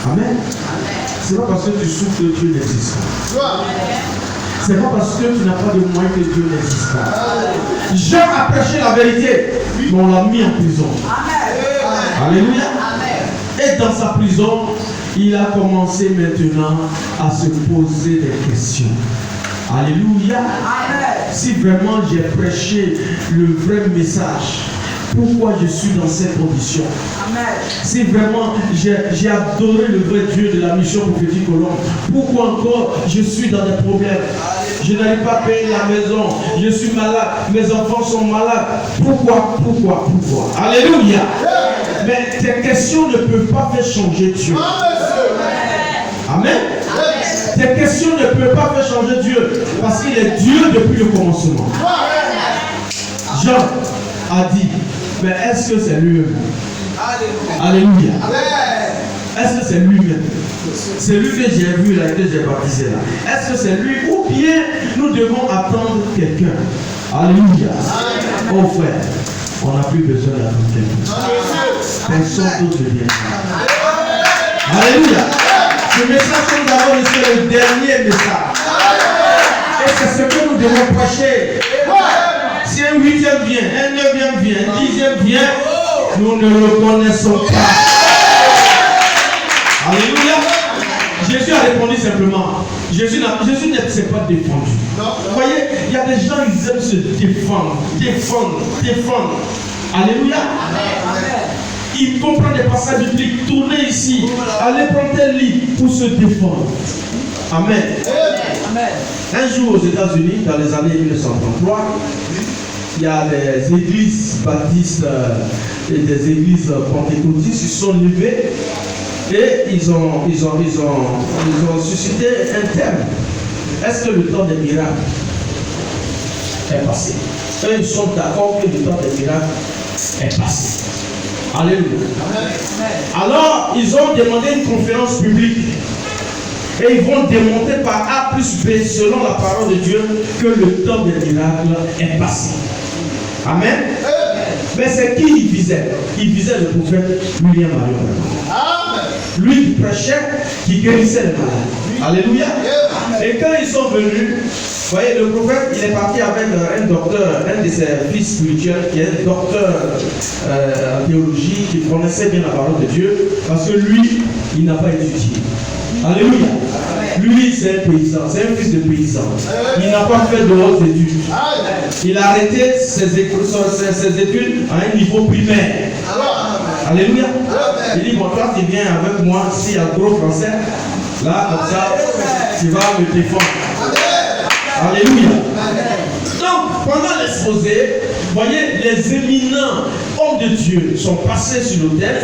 Amen. C'est pas parce que tu souffres que Dieu n'existe pas. C'est pas parce que tu n'as pas de moyens que Dieu n'existe pas. Jean a prêché la vérité, mais on l'a mis en prison. Alléluia. Et dans sa prison, il a commencé maintenant à se poser des questions. Alléluia. Si vraiment j'ai prêché le vrai message, pourquoi je suis dans cette condition? Si vraiment j'ai adoré le vrai Dieu de la mission prophétique Colombe, pourquoi encore je suis dans des problèmes? Je n'arrive pas à payer la maison, je suis malade, mes enfants sont malades. Pourquoi? Alléluia. Mais tes questions ne peuvent pas faire changer Dieu. Amen. Tes questions ne peuvent pas faire changer Dieu, parce qu'il est Dieu depuis le commencement. Jean a dit, mais est-ce que c'est lui-même? Alléluia. Est-ce que c'est lui-même? C'est lui que j'ai vu là, que j'ai baptisé là. Est-ce que c'est lui ou bien nous devons attendre quelqu'un? Alléluia. Oh frère, on n'a plus besoin d'attendre quelqu'un. Personne d'autre ne vient. Alléluia. Ce message que nous avons reçu est le dernier message. Et c'est ce que nous devons prêcher. Si un 8e vient, un 9e vient, un 10e vient, nous ne le connaissons pas. Alléluia. Jésus a répondu simplement. Jésus ne s'est pas défendu. Vous voyez, il y a des gens qui aiment se défendre. Alléluia. Ils vont prendre des passages bibliques, tourner ici, aller prendre tel livre pour se défendre. Amen. Un jour aux États-Unis, dans les années 1933, il y a des églises baptistes et des églises pentecôtistes qui sont levées et ils ont suscité un thème. Est-ce que le temps des miracles est passé? Eux, ils sont d'accord que le temps des miracles est passé. Alléluia. Alors, ils ont demandé une conférence publique. Et ils vont démontrer par A plus B, selon la parole de Dieu, que le temps des miracles est passé. Amen. Mais c'est qui il visait? Il visait le prophète William Marion. Lui qui prêchait, qui guérissait les malades. Alléluia. Et quand ils sont venus, vous voyez, le prophète, il est parti avec un docteur, un de ses fils spirituels, qui est un docteur en théologie, qui connaissait bien la parole de Dieu, parce que lui, il n'a pas étudié. Alléluia. Lui, c'est un paysan, c'est un fils de paysan. Il n'a pas fait de hautes études. Il a arrêté ses études à un niveau primaire. Alléluia. Il dit, bon, toi, tu viens avec moi, s'il y a gros français, là, comme ça, tu vas me défendre. Alléluia. Donc, pendant l'exposé, vous voyez, les éminents hommes de Dieu sont passés sur l'autel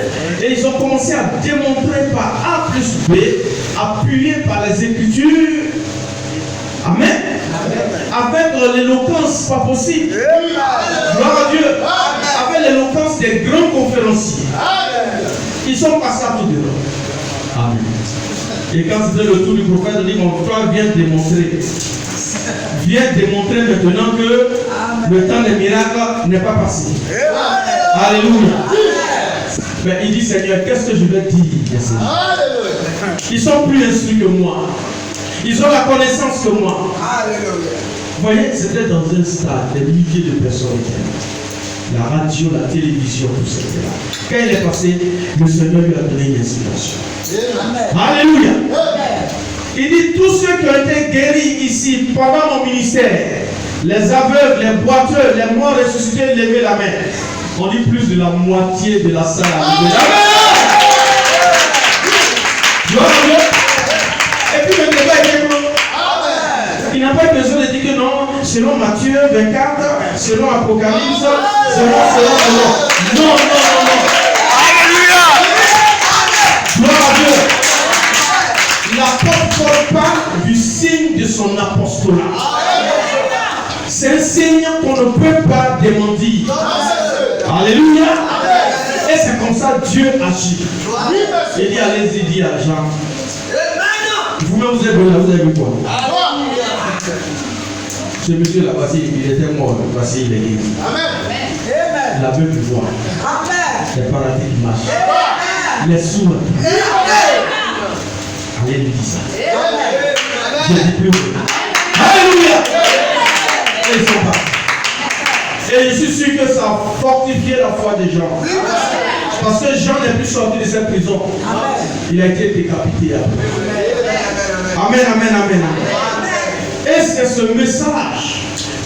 et ils ont commencé à démontrer par A plus B, appuyé par les Écritures. Amen. Avec l'éloquence pas possible. Gloire à Dieu. Avec l'éloquence des grands conférenciers. Ils sont passés à tout dedans. Amen. Et quand c'était le tour du prophète, il dit, mon frère vient démontrer. Viens démontrer maintenant que le temps des miracles n'est pas passé. Alléluia. Mais il dit, Seigneur, qu'est-ce que je vais dire? Ils sont plus instruits que moi. Ils ont la connaissance que moi. Vous voyez, c'était dans un stade, des milliers de personnes. La radio, la télévision, tout ça. Quand il est passé, le Seigneur lui a donné une inspiration. Alléluia. Il dit, tous ceux qui ont été guéris ici pendant mon ministère, les aveugles, les boiteux, les morts ressuscités, levez la main. On dit plus de la moitié de la salle. Et puis le débat est clos. Il n'a pas besoin de dire que non, selon Matthieu 24, selon Apocalypse, selon. Non. Alléluia. Gloire à Dieu. L'apôtre parle du signe de son apostolat. C'est un signe qu'on ne peut pas démentir. Alléluia. Et c'est comme ça que Dieu agit. Il dit, allez-y, dit à Jean. Vous-même, vous êtes là, vous avez vu quoi? Ce monsieur là, voici, il était mort, voici, il est guéri. Il a pu voir. Les paralytiques marchent. Les sourds. rien lui dit ça. Je dis plus haut. Alléluia. Et ils sont partis. Et je suis sûr que ça a fortifié la foi des gens. Parce que Jean n'est plus sorti de cette prison. Il a été décapité après. Amen, amen, amen. Et c'est ce message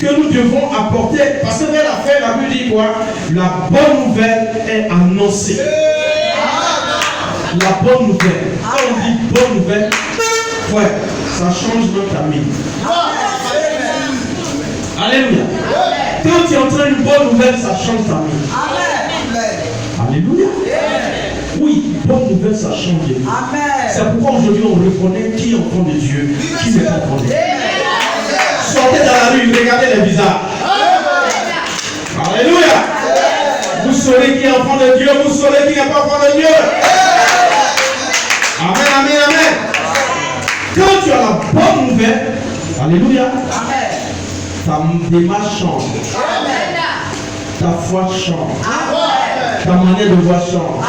que nous devons apporter. Parce que vers la fin, la Bible dit quoi? La bonne nouvelle est annoncée. La bonne nouvelle. Quand on dit bonne nouvelle, ouais, ça change notre ami. Alléluia. Quand tu entends une bonne nouvelle, ça change ta vie. Alléluia. Oui, bonne nouvelle, ça change de vie. C'est pourquoi aujourd'hui on reconnaît qui est enfant de Dieu, qui n'est pas enfant de Dieu. Sortez dans la rue, regardez les visages. Alléluia. Vous saurez qui est enfant de Dieu, vous saurez qui n'est pas enfant de Dieu. Amen, amen, amen. Quand tu as la bonne nouvelle, alléluia, ta démarche change. Ta foi change. Ta manière de voir change.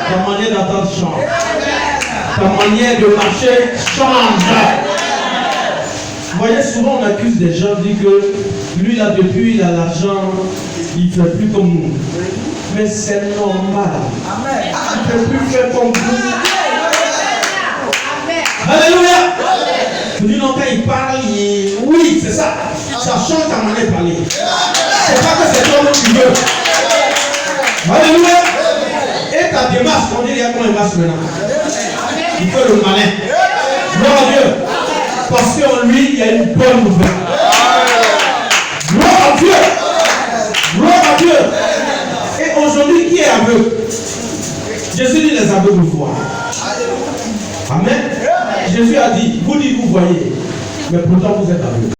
Ta manière d'entendre change. Ta manière de marcher change. Vous voyez, souvent on accuse des gens, on dit que lui là, depuis il a l'argent, il ne fait plus comme nous. Mais c'est normal. Il ne peut plus faire comme vous. Alléluia. Vous dites non, quand il parle, oui, c'est ça. Ça change ta manière de parler. C'est pas que c'est toi qui veux. Alléluia. Et ta démarche, on dit, il y a comment il marche maintenant. Il fait le malin. Gloire à Dieu. Parce qu'en lui, il y a une bonne nouvelle. Gloire à Dieu. Gloire à Dieu. Et aujourd'hui, qui est aveugle? Jésus dit les aveugles voient. Amen. Jésus a dit, vous dites vous voyez, mais pourtant vous êtes aveugles.